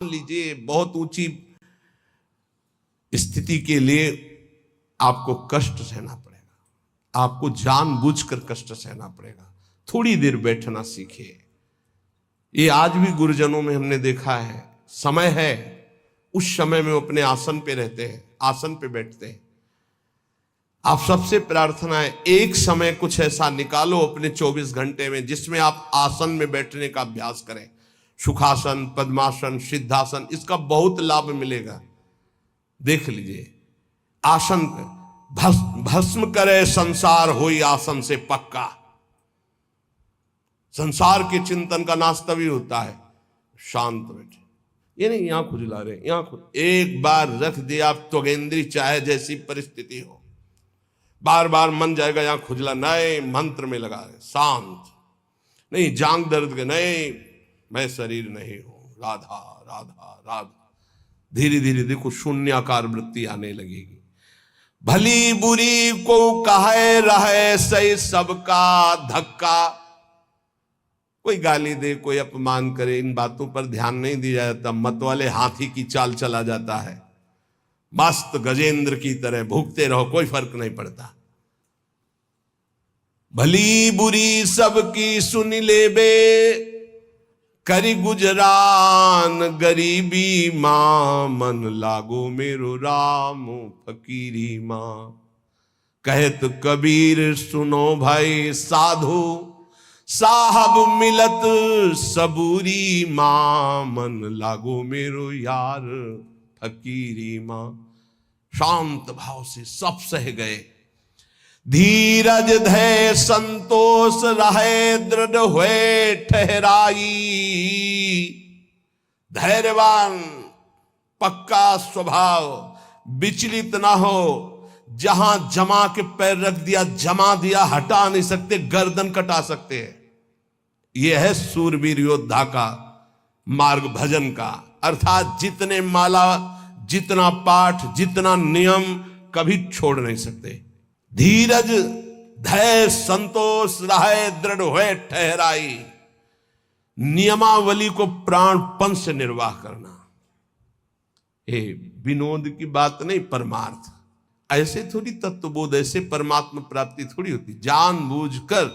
लीजिए बहुत ऊंची स्थिति के लिए आपको कष्ट सहना पड़ेगा, आपको जानबूझकर कष्ट सहना पड़ेगा। थोड़ी देर बैठना सीखिए। ये आज भी गुरुजनों में हमने देखा है, समय है उस समय में अपने आसन पे रहते हैं, आसन पे बैठते हैं। आप सबसे प्रार्थना है एक समय कुछ ऐसा निकालो अपने 24 घंटे में जिसमें आप आसन में बैठने का अभ्यास करें। सुखासन, पद्मासन, सिद्धासन, इसका बहुत लाभ मिलेगा। देख लीजिए, आसन भस्म करे संसार होई आसन से पक्का। संसार के चिंतन का नाश तभी होता है शांत बैठे। ये नहीं यहां खुजला रहे, एक बार रख दिया आप त्वगेंद्री, चाहे जैसी परिस्थिति हो, बार बार मन जाएगा यहां खुजला, नए मंत्र में लगा रहे, शांत नहीं, जांग दर्द के नहीं, मैं शरीर नहीं हूं, राधा राधा राधा। धीरे धीरे देखो शून्याकार वृत्ति आने लगेगी। भली बुरी को कहे रहे सही सबका धक्का। कोई गाली दे, कोई अपमान करे, इन बातों पर ध्यान नहीं दिया जाता। मत वाले हाथी की चाल चला जाता है, मस्त गजेंद्र की तरह भूखते रहो, कोई फर्क नहीं पड़ता। भली बुरी सबकी सुन ले बे, करी गुजरान गरीबी मां, मन लागो मेरो राम फकीरी मां। कहत कबीर सुनो भाई साधु, साहब मिलत सबूरी मां, मन लागो मेरो यार फकीरी मां। शांत भाव से सब सह गए। धीरज धै संतोष रहे, दृढ़ हुए ठहराई। धैर्यवान, पक्का स्वभाव, विचलित ना हो। जहां जमा के पैर रख दिया, जमा दिया, हटा नहीं सकते, गर्दन कटा सकते हैं। यह है सूरवीर योद्धा का मार्ग, भजन का। अर्थात जितने माला, जितना पाठ, जितना नियम, कभी छोड़ नहीं सकते। धीरज धैर्य संतोष रहे, दृढ़ हुए ठहराई। नियमावली को प्राणपन से निर्वाह करना, ये विनोद की बात नहीं, परमार्थ। ऐसे थोड़ी तत्वबोध, ऐसे परमात्मा प्राप्ति थोड़ी होती। जानबूझकर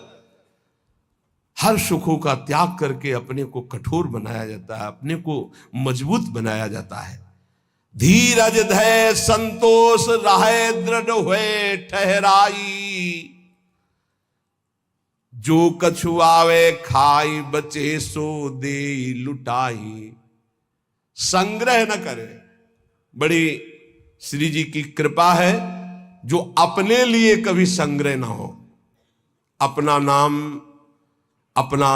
हर सुखों का त्याग करके अपने को कठोर बनाया जाता है, अपने को मजबूत बनाया जाता है। धीरज धैर्य संतोष रहे, दृढ़ हुए ठहराई। जो कछु आवे खाई, बचे सो दे लुटाई। संग्रह न करे। बड़ी श्री जी की कृपा है जो अपने लिए कभी संग्रह ना हो। अपना नाम, अपना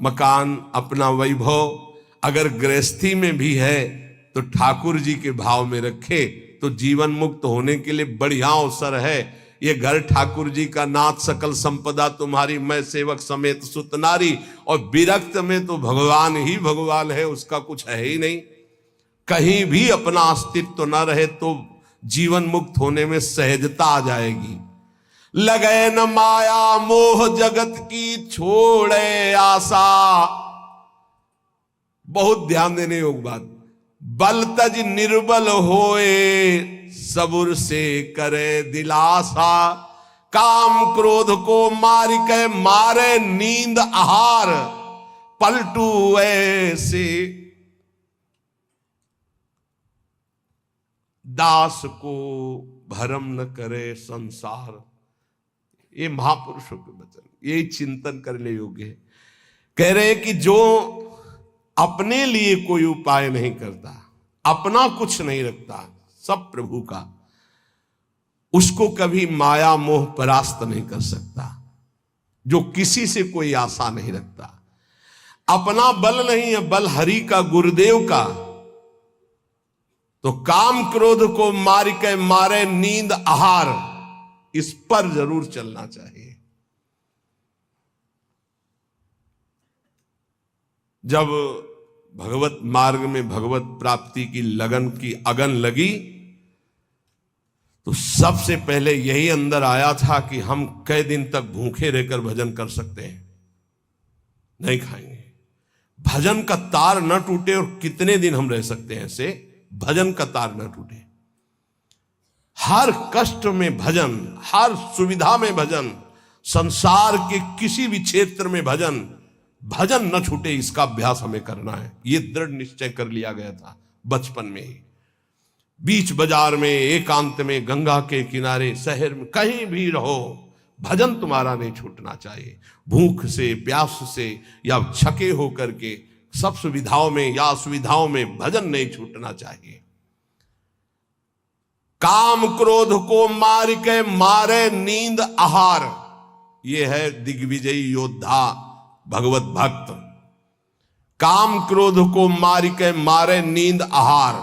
मकान, अपना वैभव अगर गृहस्थी में भी है तो ठाकुर जी के भाव में रखे तो जीवन मुक्त होने के लिए बढ़िया अवसर है। ये घर ठाकुर जी का, नाथ सकल संपदा तुम्हारी, मैं सेवक समेत सुत नारी। और विरक्त में तो भगवान ही भगवान है, उसका कुछ है ही नहीं। कहीं भी अपना अस्तित्व न रहे तो जीवन मुक्त होने में सहजता आ जाएगी। लगे न माया मोह जगत की, छोड़े आशा। बहुत ध्यान देने योग्य बात। बल तज निर्बल होए, सबुर से करे दिलासा। काम क्रोध को मार के मारे नींद आहार, पलटू ऐसे। दास को भरम न करे संसार। ये महापुरुषों के वचन, ये चिंतन करने योग्य है। कह रहे कि जो अपने लिए कोई उपाय नहीं करता, अपना कुछ नहीं रखता, सब प्रभु का, उसको कभी माया मोह परास्त नहीं कर सकता। जो किसी से कोई आशा नहीं रखता, अपना बल नहीं है, बल हरि का, गुरुदेव का, तो काम क्रोध को मार के मारे नींद आहार, इस पर जरूर चलना चाहिए। जब भगवत मार्ग में भगवत प्राप्ति की लगन की अगन लगी तो सबसे पहले यही अंदर आया था कि हम कई दिन तक भूखे रहकर भजन कर सकते हैं। नहीं खाएंगे, भजन का तार न टूटे। और कितने दिन हम रह सकते हैं ऐसे, भजन का तार न टूटे। हर कष्ट में भजन, हर सुविधा में भजन, संसार के किसी भी क्षेत्र में भजन, भजन न छूटे, इसका अभ्यास हमें करना है। यह दृढ़ निश्चय कर लिया गया था बचपन में ही। बीच बाजार में, एकांत में, गंगा के किनारे, शहर में, कहीं भी रहो, भजन तुम्हारा नहीं छूटना चाहिए। भूख से, प्यास से या छके होकर के, सब सुविधाओं में या असुविधाओं में भजन नहीं छूटना चाहिए। काम क्रोध को मार के मारे नींद आहार, यह है दिग्विजयी योद्धा भगवत भक्त। काम क्रोध को मार के मारे नींद आहार,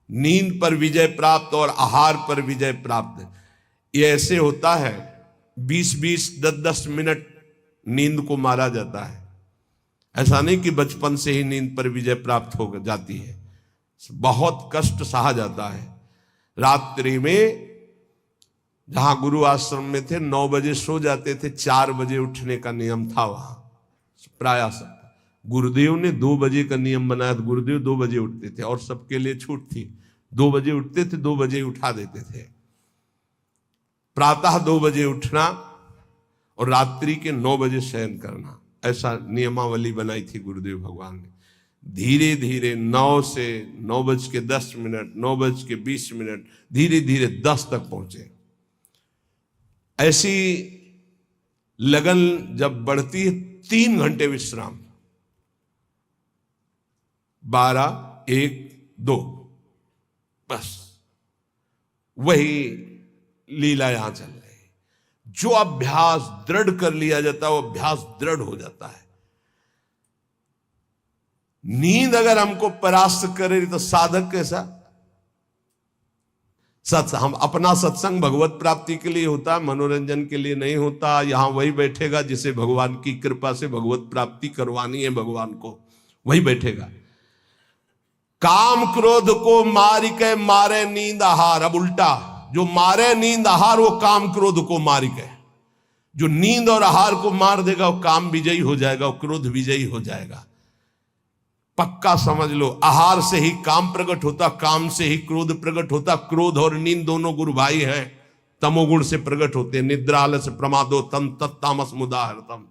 नींद पर विजय प्राप्त और आहार पर विजय प्राप्त। ये ऐसे होता है, 20-20, 10-10 मिनट नींद को मारा जाता है। ऐसा नहीं कि बचपन से ही नींद पर विजय प्राप्त हो जाती है, बहुत कष्ट सहा जाता है। रात्रि में जहां गुरु आश्रम में थे 9 बजे सो जाते थे, 4 बजे उठने का नियम था वहां प्राय सब। गुरुदेव ने 2 बजे का नियम बनाया, गुरुदेव 2 बजे उठते थे और सबके लिए छूट थी। 2 बजे उठते थे, 2 बजे उठा देते थे। प्रातः 2 बजे उठना और रात्रि के 9 बजे शयन करना, ऐसा नियमावली बनाई थी गुरुदेव भगवान ने। धीरे धीरे 9 से 9:10, 9:20, धीरे धीरे 10 तक पहुंचे। ऐसी लगन जब बढ़ती है, 3 घंटे विश्राम, 12, 1, 2, बस वही लीला यहां चल रही है। जो अभ्यास दृढ़ कर लिया जाता है वो अभ्यास दृढ़ हो जाता है। नींद अगर हमको परास्त करे तो साधक कैसा? हम अपना सत्संग भगवत प्राप्ति के लिए होता है, मनोरंजन के लिए नहीं होता। यहां वही बैठेगा जिसे भगवान की कृपा से भगवत प्राप्ति करवानी है, भगवान को वही बैठेगा। काम क्रोध को मार के मारे नींद आहार। अब उल्टा, जो मारे नींद आहार वो काम क्रोध को मार के, जो नींद और आहार को मार देगा वो काम विजयी हो जाएगा, वो क्रोध विजयी हो जाएगा। पक्का समझ लो, आहार से ही काम प्रकट होता, काम से ही क्रोध प्रकट होता। क्रोध और नींद दोनों गुरु भाई हैं, तमोगुण से प्रकट होते हैं। निद्रा आलस्य प्रमादो तम तत्तामस मुदाहरतम।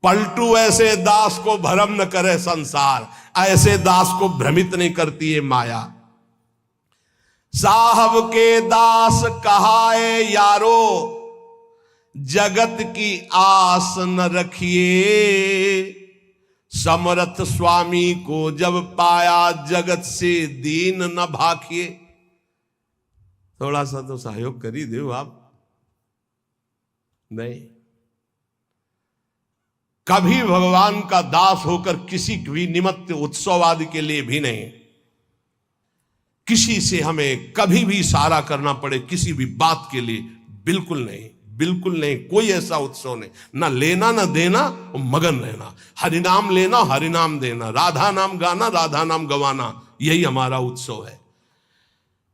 पलटू ऐसे दास को भ्रम न करे संसार, ऐसे दास को भ्रमित नहीं करती है माया। साहब के दास कहाए यारो, जगत की आस न रखिए। समर्थ स्वामी को जब पाया, जगत से दीन न भाखिए। थोड़ा सा तो सहयोग कर ही दो आप। नहीं, कभी भगवान का दास होकर किसी भी निमित्त उत्सव आदि के लिए भी नहीं, किसी से हमें कभी भी इशारा करना पड़े किसी भी बात के लिए, बिल्कुल नहीं, बिल्कुल नहीं। कोई ऐसा उत्सव नहीं, ना लेना ना देना, और मगन रहना। हरिनाम लेना, हरिनाम देना, राधा नाम गाना, राधा नाम गवाना, यही हमारा उत्सव है।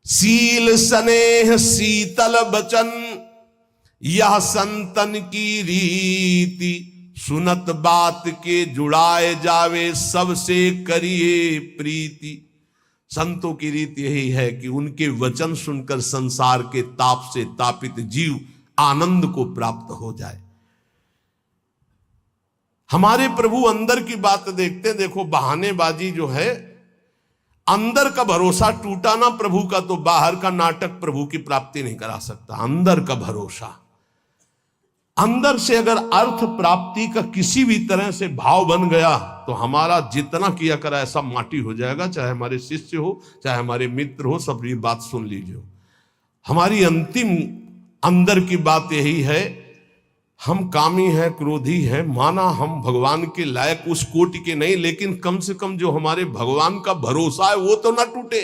सील स्नेह शीतल बचन, यह संतन की रीति। सुनत बात के जुड़ाए जावे, सबसे करिए प्रीति। संतों की रीति यही है कि उनके वचन सुनकर संसार के ताप से तापित जीव आनंद को प्राप्त हो जाए। हमारे प्रभु अंदर की बात देखते हैं। देखो, बहानेबाजी जो है, अंदर का भरोसा टूटा ना प्रभु का, तो बाहर का नाटक प्रभु की प्राप्ति नहीं करा सकता। अंदर का भरोसा, अंदर से अगर अर्थ प्राप्ति का किसी भी तरह से भाव बन गया, तो हमारा जितना किया करा ऐसा माटी हो जाएगा। चाहे हमारे शिष्य हो, चाहे हमारे मित्र हो, सब ये बात सुन लीजिए। हमारी अंतिम अंदर की बात यही है, हम कामी हैं, क्रोधी हैं, माना हम भगवान के लायक उस कोटि के नहीं, लेकिन कम से कम जो हमारे भगवान का भरोसा है वो तो ना टूटे।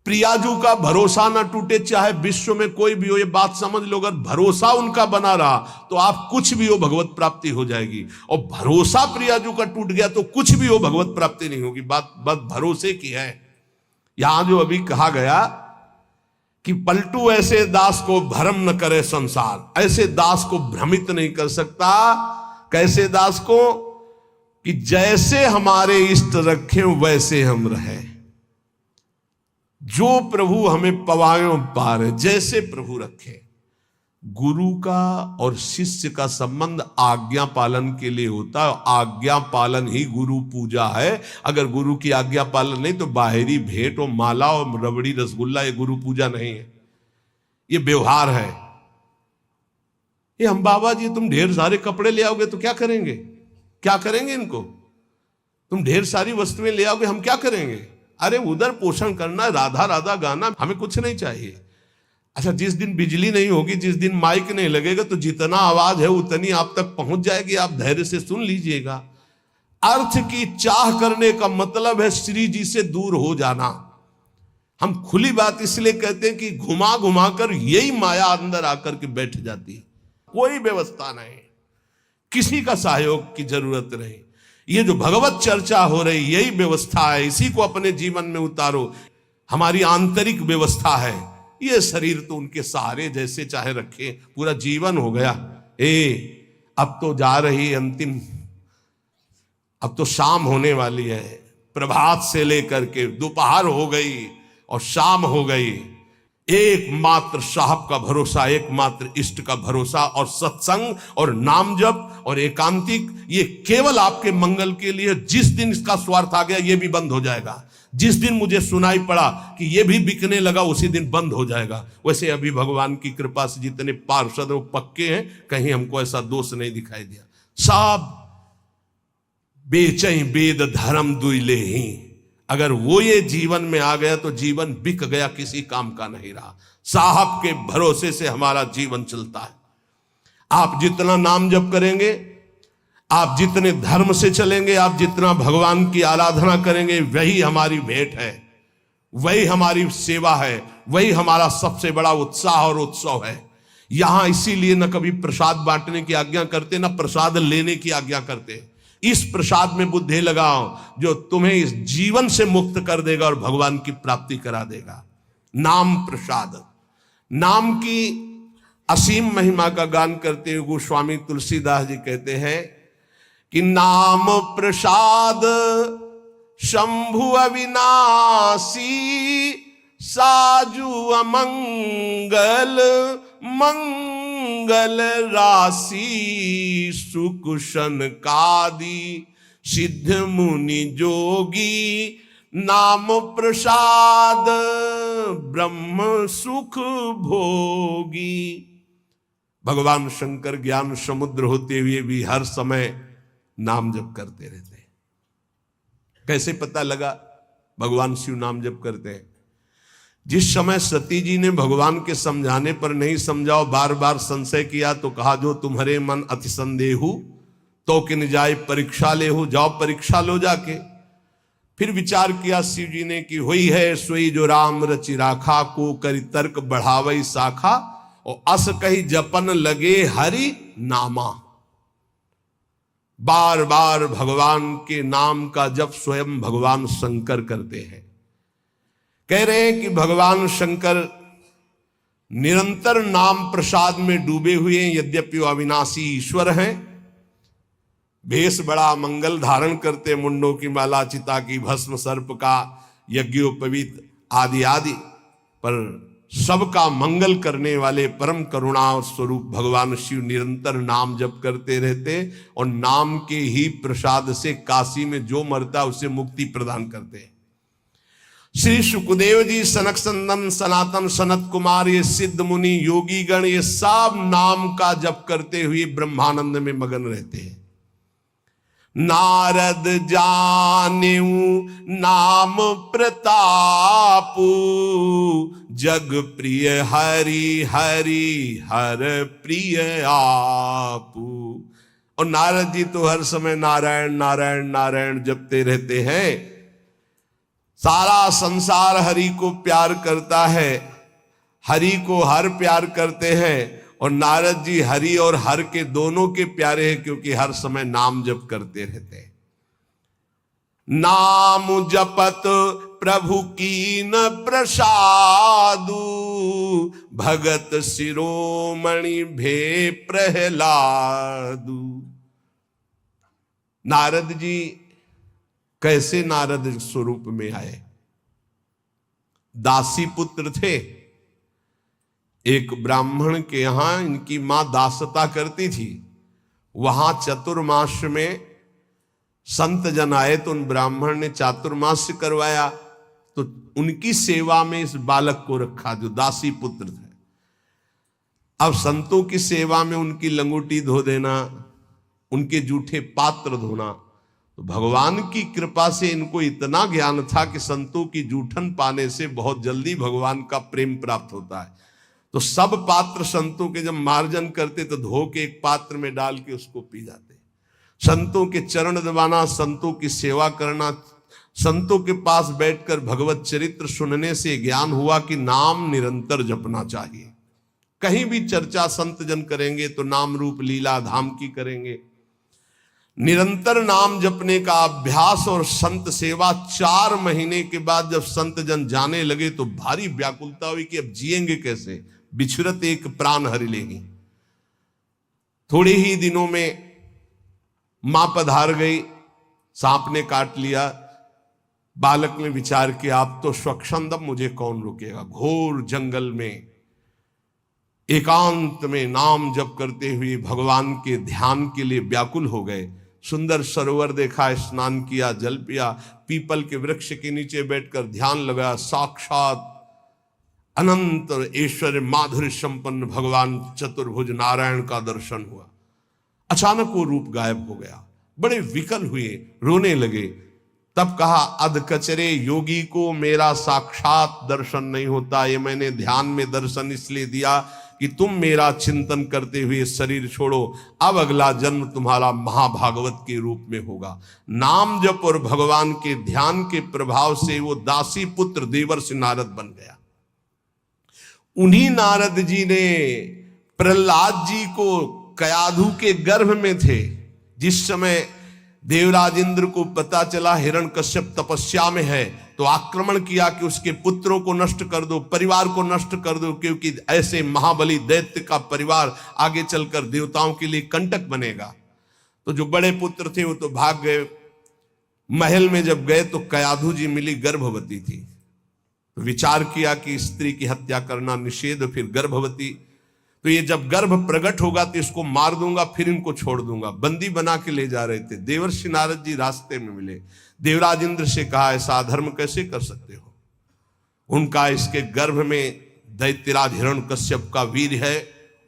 प्रियाजू का भरोसा ना टूटे, चाहे विश्व में कोई भी हो। ये बात समझ लो, अगर भरोसा उनका बना रहा तो आप कुछ भी हो भगवत प्राप्ति हो जाएगी, और भरोसा प्रियाजू का टूट गया तो कुछ भी हो भगवत प्राप्ति नहीं होगी। बात भरोसे की है। यहां जो अभी कहा गया कि पलटू ऐसे दास को भ्रम न करे संसार, ऐसे दास को भ्रमित नहीं कर सकता। कैसे दास को? कि जैसे हमारे इष्ट रखें वैसे हम रहें। जो प्रभु हमें पवायों पार, जैसे प्रभु रखे। गुरु का और शिष्य का संबंध आज्ञा पालन के लिए होता है। आज्ञा पालन ही गुरु पूजा है। अगर गुरु की आज्ञा पालन नहीं तो बाहरी भेंट और माला और रबड़ी रसगुल्ला ये गुरु पूजा नहीं है, ये व्यवहार है। ये हम बाबा जी तुम ढेर सारे कपड़े ले आओगे तो क्या करेंगे? क्या करेंगे इनको? तुम ढेर सारी वस्तुएं ले आओगे, हम क्या करेंगे? अरे उधर पोषण करना, राधा राधा गाना, हमें कुछ नहीं चाहिए। अच्छा, जिस दिन बिजली नहीं होगी, जिस दिन माइक नहीं लगेगा, तो जितना आवाज है उतनी आप तक पहुंच जाएगी, आप धैर्य से सुन लीजिएगा। अर्थ की चाह करने का मतलब है श्री जी से दूर हो जाना। हम खुली बात इसलिए कहते हैं कि घुमा घुमा कर यही माया अंदर आकर के बैठ जाती है। कोई व्यवस्था नहीं, किसी का सहयोग की जरूरत नहीं। ये जो भगवत चर्चा हो रही यही व्यवस्था है, इसी को अपने जीवन में उतारो। हमारी आंतरिक व्यवस्था है। ये शरीर तो उनके सहारे जैसे चाहे रखे, पूरा जीवन हो गया। अब तो जा रही अंतिम, अब तो शाम होने वाली है। प्रभात से लेकर के दोपहर हो गई और शाम हो गई। एकमात्र साहब का भरोसा, एकमात्र इष्ट का भरोसा, और सत्संग और नाम जप और एकांतिक, ये केवल आपके मंगल के लिए। जिस दिन इसका स्वार्थ आ गया ये भी बंद हो जाएगा। जिस दिन मुझे सुनाई पड़ा कि ये भी बिकने लगा उसी दिन बंद हो जाएगा। वैसे अभी भगवान की कृपा से जितने पार्षद वो पक्के हैं, कहीं हमको ऐसा दोष नहीं दिखाई दिया। सब बेचैं वेद धर्म दुइले ही। अगर वो ये जीवन में आ गया तो जीवन बिक गया, किसी काम का नहीं रहा। साहब के भरोसे से हमारा जीवन चलता है। आप जितना नाम जप करेंगे, आप जितने धर्म से चलेंगे, आप जितना भगवान की आराधना करेंगे, वही हमारी भेंट है, वही हमारी सेवा है, वही हमारा सबसे बड़ा उत्साह और उत्सव है। यहां इसीलिए न कभी प्रसाद बांटने की आज्ञा करते, न प्रसाद लेने की आज्ञा करते। इस प्रसाद में बुद्धि लगाओ जो तुम्हें इस जीवन से मुक्त कर देगा और भगवान की प्राप्ति करा देगा। नाम प्रसाद, नाम की असीम महिमा का गान करते हुए गोस्वामी तुलसीदास जी कहते हैं कि नाम प्रसाद शंभु अविनाशी, साजु अमंगल मंगल राशि, सुकुशन कादि सिद्ध मुनि जोगी, नाम प्रसाद ब्रह्म सुख भोगी। भगवान शंकर ज्ञान समुद्र होते हुए भी हर समय नाम जप करते रहते हैं। कैसे पता लगा भगवान शिव नाम जप करते हैं? जिस समय सती जी ने भगवान के समझाने पर नहीं समझाओ, बार बार संशय किया, तो कहा जो तुम्हारे मन अति संदेहु तो किन जाए परीक्षा ले हो, जाओ परीक्षा लो जाके। फिर विचार किया शिव जी ने कि हुई है सोई जो राम रचि राखा, को करी तर्क बढ़ावई शाखा, और अस कही जपन लगे हरि नामा। बार बार भगवान के नाम का जप स्वयं भगवान शंकर करते हैं। कह रहे हैं कि भगवान शंकर निरंतर नाम प्रसाद में डूबे हुए हैं। यद्यपि वो अविनाशी ईश्वर हैं, भेष बड़ा मंगल धारण करते, मुंडों की माला, चिता की भस्म, सर्प का यज्ञोपवीत आदि आदि, पर सबका मंगल करने वाले परम करुणा स्वरूप भगवान शिव निरंतर नाम जप करते रहते, और नाम के ही प्रसाद से काशी में जो मरता उसे मुक्ति प्रदान करते। श्री सुखदेव जी, सनक संदन, सनातन, सनत कुमार, ये सिद्ध मुनि, योगी गण, ये सब नाम का जप करते हुए ब्रह्मानंद में मगन रहते हैं। नारद जानेऊ नाम प्रतापू, जग प्रिय हरि हरि हर प्रिय आपू। और नारद जी तो हर समय नारायण नारायण नारायण जपते रहते हैं। सारा संसार हरि को प्यार करता है, हरि को हर प्यार करते हैं, और नारद जी हरि और हर के दोनों के प्यारे हैं, क्योंकि हर समय नाम जप करते रहते हैं। नाम जपत प्रभु कीन प्रसादु, भगत शिरोमणि भे प्रहलादु। नारद जी कैसे नारद स्वरूप में आए? दासी पुत्र थे। एक ब्राह्मण के यहां इनकी मां दासता करती थी। वहां चतुर्मास में संत जन आए तो उन ब्राह्मण ने चातुर्मास करवाया, तो उनकी सेवा में इस बालक को रखा जो दासी पुत्र थे। अब संतों की सेवा में उनकी लंगोटी धो देना, उनके जूठे पात्र धोना, तो भगवान की कृपा से इनको इतना ज्ञान था कि संतों की जूठन पाने से बहुत जल्दी भगवान का प्रेम प्राप्त होता है। तो सब पात्र संतों के जब मार्जन करते तो धो के एक पात्र में डाल के उसको पी जाते। संतों के चरण दबाना, संतों की सेवा करना, संतों के पास बैठकर भगवत चरित्र सुनने से ज्ञान हुआ कि नाम निरंतर जपना चाहिए। कहीं भी चर्चा संत जन करेंगे तो नाम रूप लीला धाम की करेंगे। निरंतर नाम जपने का अभ्यास और संत सेवा 4 महीने के बाद जब संत जन जाने लगे तो भारी व्याकुलता हुई कि अब जिएंगे कैसे, बिछुरत एक प्राण हरि लेगी। थोड़े ही दिनों में मां पधार गई, सांप ने काट लिया। बालक ने विचार किया अब तो स्वच्छंद, मुझे कौन रोकेगा। घोर जंगल में एकांत में नाम जप करते हुए भगवान के ध्यान के लिए व्याकुल हो गए। सुंदर सरोवर देखा, स्नान किया, जल पिया, पीपल के वृक्ष के नीचे बैठकर ध्यान लगाया। साक्षात अनंत ऐश्वर्य माधुर्य संपन्न भगवान चतुर्भुज नारायण का दर्शन हुआ। अचानक वो रूप गायब हो गया। बड़े विकल हुए, रोने लगे। तब कहा अध कचरे योगी को मेरा साक्षात दर्शन नहीं होता। ये मैंने ध्यान में दर्शन इसलिए दिया कि तुम मेरा चिंतन करते हुए शरीर छोड़ो। अब अगला जन्म तुम्हारा महाभागवत के रूप में होगा। नाम जप और भगवान के ध्यान के प्रभाव से वो दासी पुत्र देवर्षि नारद बन गया। उन्हीं नारद जी ने प्रहलाद जी को कयाधु के गर्भ में थे, जिस समय देवराज इंद्र को पता चला हिरण्यकश्यप तपस्या में है, तो आक्रमण किया कि उसके पुत्रों को नष्ट कर दो, परिवार को नष्ट कर दो, क्योंकि ऐसे महाबली दैत्य का परिवार आगे चलकर देवताओं के लिए कंटक बनेगा। तो जो बड़े पुत्र थे वो तो भाग गए। महल में जब गए तो कयाधु जी मिली, गर्भवती थी। तो विचार किया कि स्त्री की हत्या करना निषेध, फिर गर्भवती, तो ये जब गर्भ प्रकट होगा तो इसको मार दूंगा, फिर इनको छोड़ दूंगा। बंदी बना के ले जा रहे थे। देवर्षि नारद जी रास्ते में मिले। देवराज इंद्र से कहा ऐसा अधर्म कैसे कर सकते हो? उनका इसके गर्भ में दैत्यराज हिरण्यकश्यप का वीर है,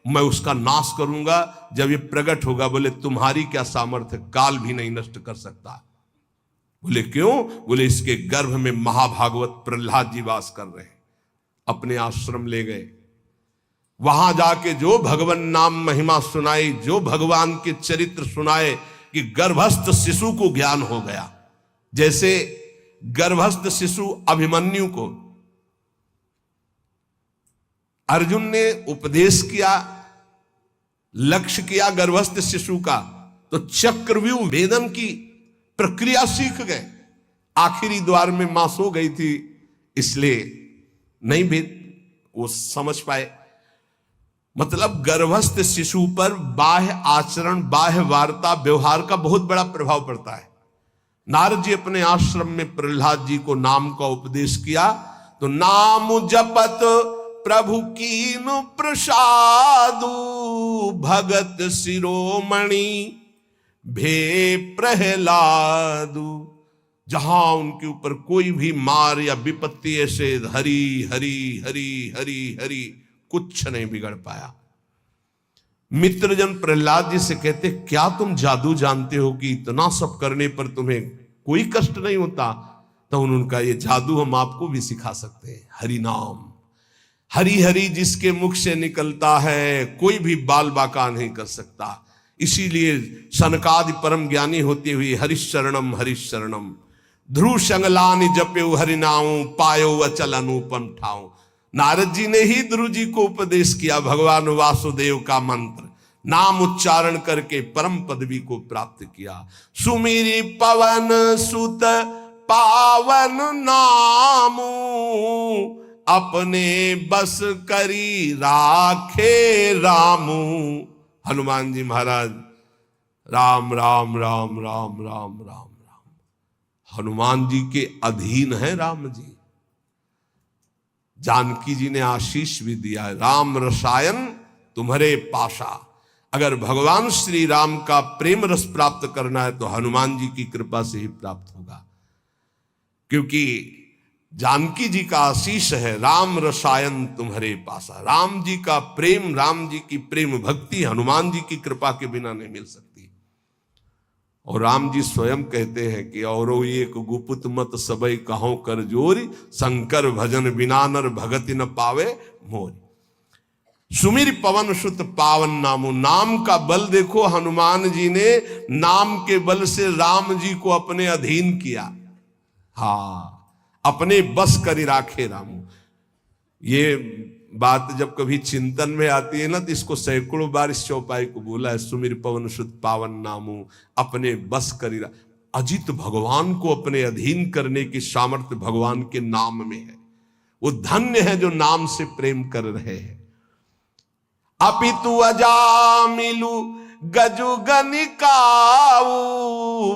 मैं उसका नाश करूंगा जब ये प्रकट होगा। बोले तुम्हारी क्या सामर्थ्य, काल भी नहीं नष्ट कर सकता। बोले क्यों? बोले इसके गर्भ में महाभागवत प्रहलाद जी वास कर रहे हैं। अपने आश्रम ले गए। वहां जाके जो भगवान नाम महिमा सुनाई, जो भगवान के चरित्र सुनाए कि गर्भस्थ शिशु को ज्ञान हो गया। जैसे गर्भस्थ शिशु अभिमन्यु को अर्जुन ने उपदेश किया, लक्ष्य किया गर्भस्थ शिशु का, तो चक्रव्यूह भेदन की प्रक्रिया सीख गए। आखिरी द्वार में मां सो गई थी, इसलिए नहीं भेद वो समझ पाए। मतलब गर्भस्थ शिशु पर बाह्य आचरण, बाह्य वार्ता, व्यवहार का बहुत बड़ा प्रभाव पड़ता है। नारद जी अपने आश्रम में प्रहलाद जी को नाम का उपदेश किया, तो नाम जपत प्रभु कीनु प्रसादु, भगत शिरोमणि भे प्रहलादु। जहां उनके ऊपर कोई भी मार या विपत्ति ऐसे हरि हरि हरि हरि हरि, कुछ नहीं बिगड़ पाया। मित्रजन प्रहलाद जी से कहते क्या तुम जादू जानते हो कि इतना सब करने पर तुम्हें कोई कष्ट नहीं होता? तो उनका ये जादू हम आपको भी सिखा सकते हैं। हरि नाम, हरि हरि जिसके मुख से निकलता है कोई भी बाल बाका नहीं कर सकता। इसीलिए सनकादि परम ज्ञानी होते हुए हरिशरणम हरिशरणम, ध्रुव संगलानि जप्यो हरिनाऊ, पायो अचल अनुपम ठाऊ। नारद जी ने ही ध्रुव जी को उपदेश किया भगवान वासुदेव का मंत्र, नाम उच्चारण करके परम पदवी को प्राप्त किया। सुमिरी पवन सुत पावन नामू, अपने बस करी राखे रामू। हनुमान जी महाराज राम राम राम राम राम राम राम। हनुमान जी के अधीन है राम जी। जानकी जी ने आशीष भी दिया है, राम रसायन तुम्हारे पाशा। अगर भगवान श्री राम का प्रेम रस प्राप्त करना है तो हनुमान जी की कृपा से ही प्राप्त होगा, क्योंकि जानकी जी का आशीष है, राम रसायन तुम्हारे पासा। राम जी का प्रेम, राम जी की प्रेम भक्ति हनुमान जी की कृपा के बिना नहीं मिल सकती। और राम जी स्वयं कहते हैं कि और एक गुपुत मत सबई कहो कर जोरी, शंकर भजन बिना नर भगति न पावे मोरी। सुमिर पवन सुत पावन नामो। नाम का बल देखो, हनुमान जी ने नाम के बल से राम जी को अपने अधीन किया। हाँ, अपने बस करी राखे रामू। ये बात जब कभी चिंतन में आती है ना, तो इसको सैकड़ों बार इस चौपाई को बोला है, सुमिर पवन सुत पावन नामू, अपने बस करी। अजित भगवान को अपने अधीन करने की सामर्थ्य भगवान के नाम में है। वो धन्य है जो नाम से प्रेम कर रहे हैं। अपितु अजामिलु गजु गनिकाऊ,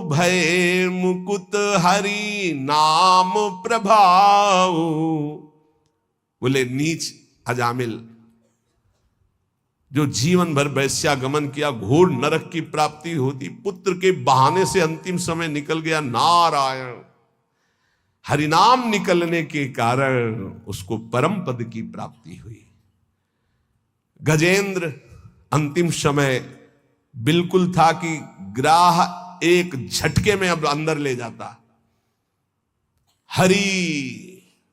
भय मुकुत हरि नाम प्रभाऊ। बोले नीच अजामिल, जो जीवन भर वैश्यागमन किया, घोर नरक की प्राप्ति होती, पुत्र के बहाने से अंतिम समय निकल गया। नारायण हरिनाम निकलने के कारण उसको परम पद की प्राप्ति हुई। गजेंद्र अंतिम समय बिल्कुल था कि ग्राह एक झटके में अब अंदर ले जाता। हरि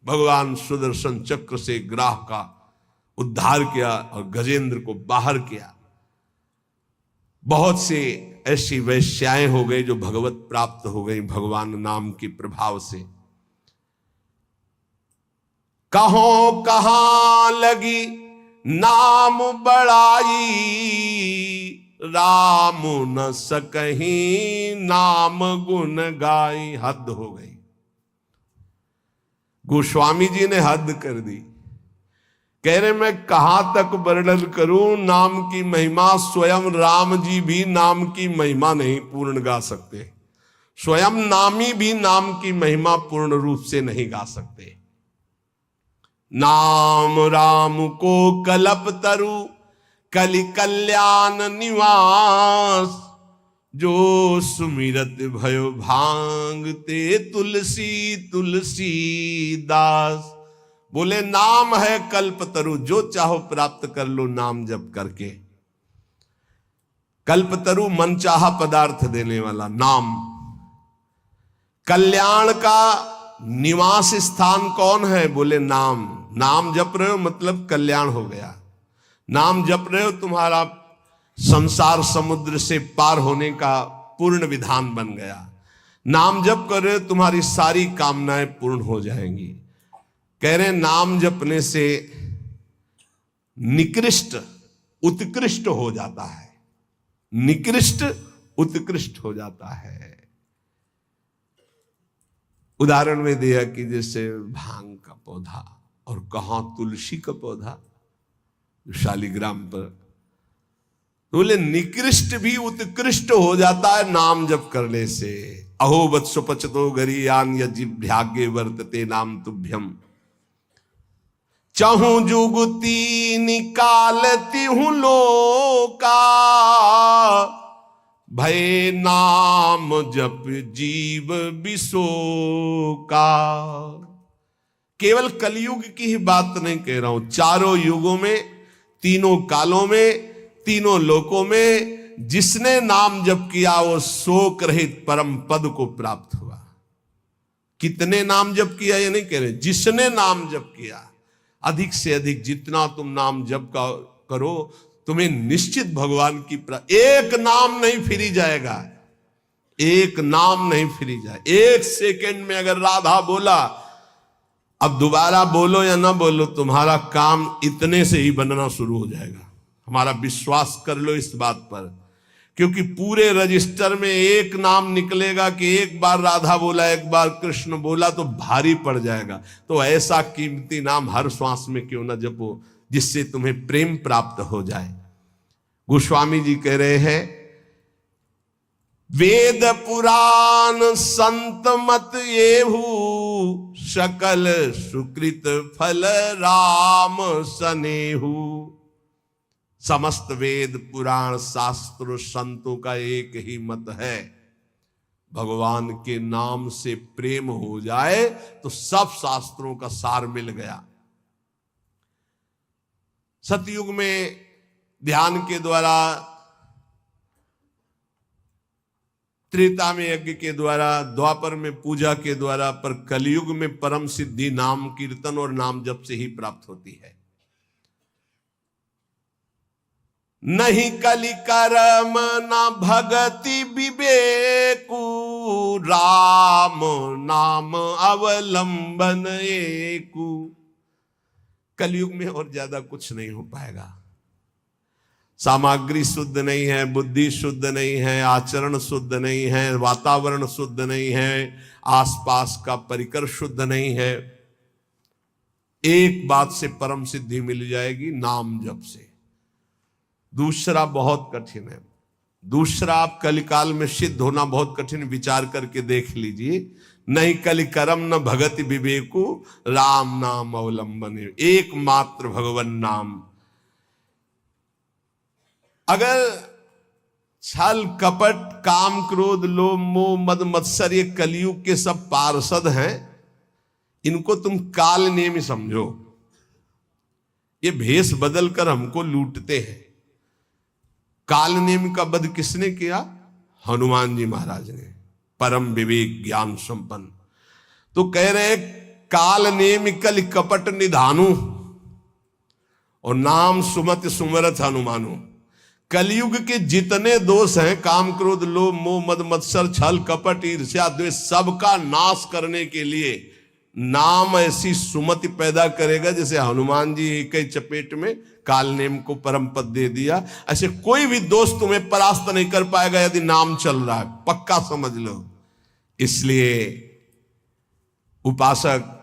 भगवान सुदर्शन चक्र से ग्राह का उद्धार किया और गजेंद्र को बाहर किया। बहुत से ऐसी वैश्याएं हो गई जो भगवत प्राप्त हो गई भगवान नाम के प्रभाव से। कहो कहां लगी नाम बड़ाई, राम न सकहीं नाम गुण गाई। हद हो गई। गोस्वामी जी ने हद कर दी। कह रहे मैं कहां तक वर्णन करूं नाम की महिमा। स्वयं राम जी भी नाम की महिमा नहीं पूर्ण गा सकते, स्वयं नामी भी नाम की महिमा पूर्ण रूप से नहीं गा सकते। नाम राम को कलप तरु कलि कल्याण निवास, जो सुमिरत भयो भांगते तुलसी तुलसी दास। बोले नाम है कल्पतरु, जो चाहो प्राप्त कर लो नाम जप करके। कल्पतरु मनचाहा पदार्थ देने वाला नाम। कल्याण का निवास स्थान कौन है? बोले नाम। नाम जप रहे हो मतलब कल्याण हो गया। नाम जप रहे हो तुम्हारा संसार समुद्र से पार होने का पूर्ण विधान बन गया। नाम जप कर रहे हो तुम्हारी सारी कामनाएं पूर्ण हो जाएंगी। कह रहे नाम जपने से निकृष्ट उत्कृष्ट हो जाता है, निकृष्ट उत्कृष्ट हो जाता है। उदाहरण में दिया कि जैसे भांग का पौधा और कहां तुलसी का पौधा शालिग्राम पर, बोले निकृष्ट भी उत्कृष्ट हो जाता है नाम जप करने से। अहो वत्सो पचतो गरीयान यजिभ्यागे वर्तते नाम तुभ्यम, चाहूं जुगती निकालती हूं लोका, भय नाम जप जीव विशोका। केवल कलयुग की ही बात नहीं कह रहा हूं, चारों युगों में, तीनों कालों में, तीनों लोकों में जिसने नाम जप किया वो शोक रहित परम पद को प्राप्त हुआ। कितने नाम जप किया ये नहीं कह रहे, जिसने नाम जप किया। अधिक से अधिक जितना तुम नाम जप करो तुम्हें निश्चित भगवान की एक नाम नहीं फिरी जाएगा, एक नाम नहीं फिरी जाए। एक सेकंड में अगर राधा बोला, अब दोबारा बोलो या ना बोलो, तुम्हारा काम इतने से ही बनना शुरू हो जाएगा। हमारा विश्वास कर लो इस बात पर, क्योंकि पूरे रजिस्टर में एक नाम निकलेगा कि एक बार राधा बोला, एक बार कृष्ण बोला तो भारी पड़ जाएगा। तो ऐसा कीमती नाम हर श्वास में क्यों ना जपो जिससे तुम्हें प्रेम प्राप्त हो जाए। गोस्वामी जी कह रहे हैं वेद पुराण संत मत येहू, सकल सुकृत फल राम सनेहू। समस्त वेद पुराण शास्त्र संतों का एक ही मत है, भगवान के नाम से प्रेम हो जाए तो सब शास्त्रों का सार मिल गया। सतयुग में ध्यान के द्वारा, त्रेता में यज्ञ के द्वारा, द्वापर में पूजा के द्वारा, पर कलयुग में परम सिद्धि नाम कीर्तन और नाम जप से ही प्राप्त होती है। नहीं कलि करम न भगति विवेकु, राम नाम अवलंबन एकु। कलयुग में और ज्यादा कुछ नहीं हो पाएगा। सामग्री शुद्ध नहीं है, बुद्धि शुद्ध नहीं है, आचरण शुद्ध नहीं है, वातावरण शुद्ध नहीं है, आसपास का परिकर शुद्ध नहीं है। एक बात से परम सिद्धि मिल जाएगी, नाम जप से। दूसरा बहुत कठिन है। दूसरा आप कलिकाल में सिद्ध होना बहुत कठिन, विचार करके देख लीजिए। नहीं कलि करम न भगति विवेकु, राम नाम अवलंबन। एकमात्र भगवन नाम। अगर छल कपट काम क्रोध लोभ मोह मद मत्सर ये कलयुग के सब पार्षद हैं, इनको तुम काल नेमी समझो। ये भेष बदल कर हमको लूटते हैं। काल नेम का वध किसने किया? हनुमान जी महाराज ने, परम विवेक ज्ञान संपन्न। तो कह रहे काल नेम कल कपट निधानु, और नाम सुमत सुमरत हनुमानु। कलयुग के जितने दोष हैं, काम क्रोध लोभ मोह मद मत्सर छल कपट ईर्ष्या द्वेष, सबका नाश करने के लिए नाम ऐसी सुमति पैदा करेगा जैसे हनुमान जी एक ही चपेट में काल नेम को परम पद दे दिया। ऐसे कोई भी दोस्त तुम्हें परास्त नहीं कर पाएगा यदि नाम चल रहा है, पक्का समझ लो। इसलिए उपासक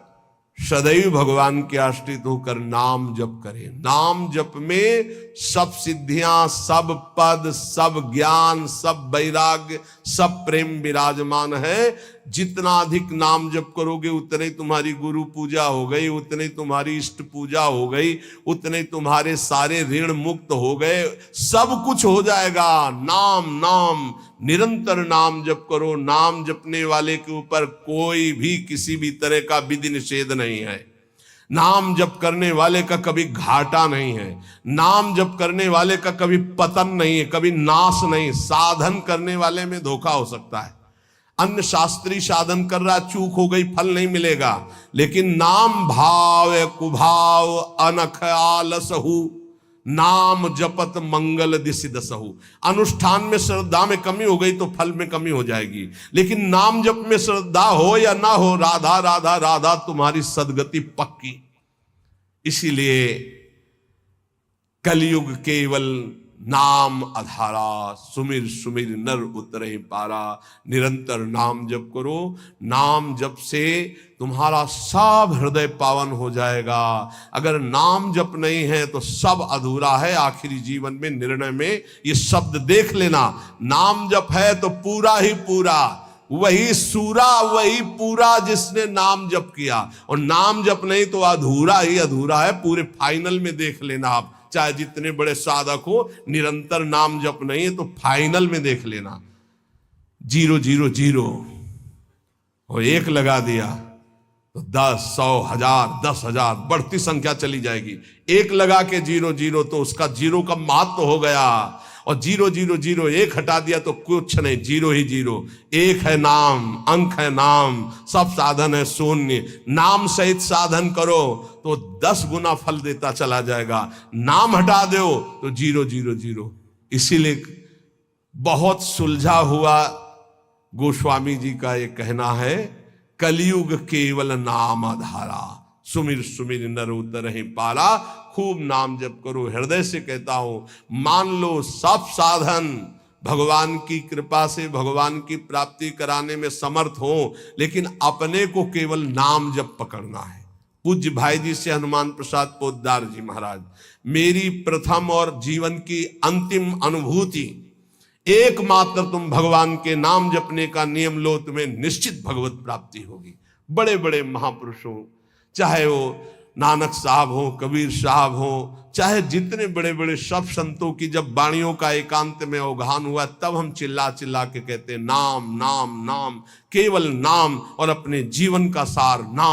सदैव भगवान के आश्रित होकर नाम जप करें। नाम जप में सब सिद्धियां, सब पद, सब ज्ञान, सब वैराग्य, सब प्रेम विराजमान है। जितना अधिक नाम जप करोगे उतने तुम्हारी गुरु पूजा हो गई, उतने तुम्हारी इष्ट पूजा हो गई, उतने तुम्हारे सारे ऋण मुक्त हो गए, सब कुछ हो जाएगा। नाम नाम निरंतर नाम जप करो। नाम जपने वाले के ऊपर कोई भी किसी भी तरह का विधि निषेध नहीं है। नाम जप करने वाले का कभी घाटा नहीं है। नाम जप करने वाले का कभी पतन नहीं है, कभी नाश नहीं। साधन करने वाले में धोखा हो सकता है। अन्य शास्त्री साधन कर रहा, चूक हो गई, फल नहीं मिलेगा। लेकिन नाम भाव कुभाव अनख आलसहु, नाम जपत मंगल दिशि दसहु। अनुष्ठान में श्रद्धा में कमी हो गई तो फल में कमी हो जाएगी, लेकिन नाम जप में श्रद्धा हो या ना हो, राधा राधा राधा तुम्हारी सदगति पक्की। इसीलिए कलयुग केवल नाम आधारा, सुमिर सुमिर नर उतरे पारा। निरंतर नाम जप करो। नाम जप से तुम्हारा सब हृदय पावन हो जाएगा। अगर नाम जप नहीं है तो सब अधूरा है। आखिरी जीवन में निर्णय में ये शब्द देख लेना, नाम जप है तो पूरा ही पूरा, वही सूरा वही पूरा जिसने नाम जप किया। और नाम जप नहीं तो अधूरा ही अधूरा है। पूरे फाइनल में देख लेना आप, चाहे जितने बड़े साधक हो, निरंतर नाम जप नहीं है तो फाइनल में देख लेना 0 0 0 और 1 लगा दिया तो 10 100 1000 10,000 बढ़ती संख्या चली जाएगी। 1 लगा के 0 0 तो उसका 0 का महत्व हो गया। और 0 0 0 1 हटा दिया तो कुछ नहीं, 0 ही 0। 1 है नाम, अंक है नाम, सब साधन है शून्य। नाम सहित साधन करो तो 10 गुना फल देता चला जाएगा। नाम हटा दो तो 0 0 0। इसीलिए बहुत सुलझा हुआ गोस्वामी जी का ये कहना है, कलयुग केवल नाम आधारा, सुमिर सुमिर नर उतरहि पारा। खूब नाम जप करो। हृदय से कहता हूं, मान लो सब साधन भगवान की कृपा से भगवान की प्राप्ति कराने में समर्थ हो, लेकिन अपने को केवल नाम जप पकड़ना है। पूज्य भाई जी से हनुमान प्रसाद पोद्दार जी महाराज, मेरी प्रथम और जीवन की अंतिम अनुभूति एकमात्र तुम भगवान के नाम जपने का नियम लो, तुम्हें निश्चित भगवत प्राप्ति होगी। बड़े बड़े महापुरुषों, चाहे वो नानक साहब हो, कबीर साहब हो, चाहे जितने बड़े बड़े सब संतों की जब वाणियों का एकांत में अवगाहन हुआ, तब हम चिल्ला चिल्ला के कहते नाम नाम नाम, केवल नाम, और अपने जीवन का सार नाम।